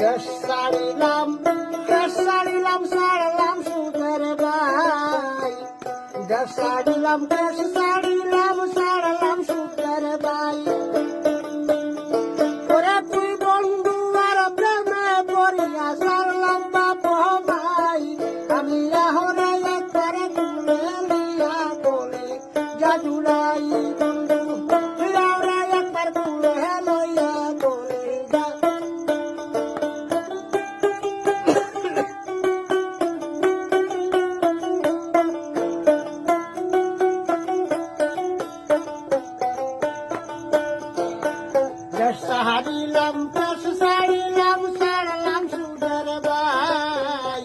সারিলাম সারলাম সুদের ভাই, সারিলাম সারলাম সুদের ভাই। ওরে তুই বন্ধু আর প্রেমে পড়িয়া সারলাম বাপ ভাই, আমি এখন একবার তুলে লিয়া বলে জাদুলাই বন্ধু, আমরা একবার তুলে লইয়া বলে সারিলাম সারলাম সুদের ভাই,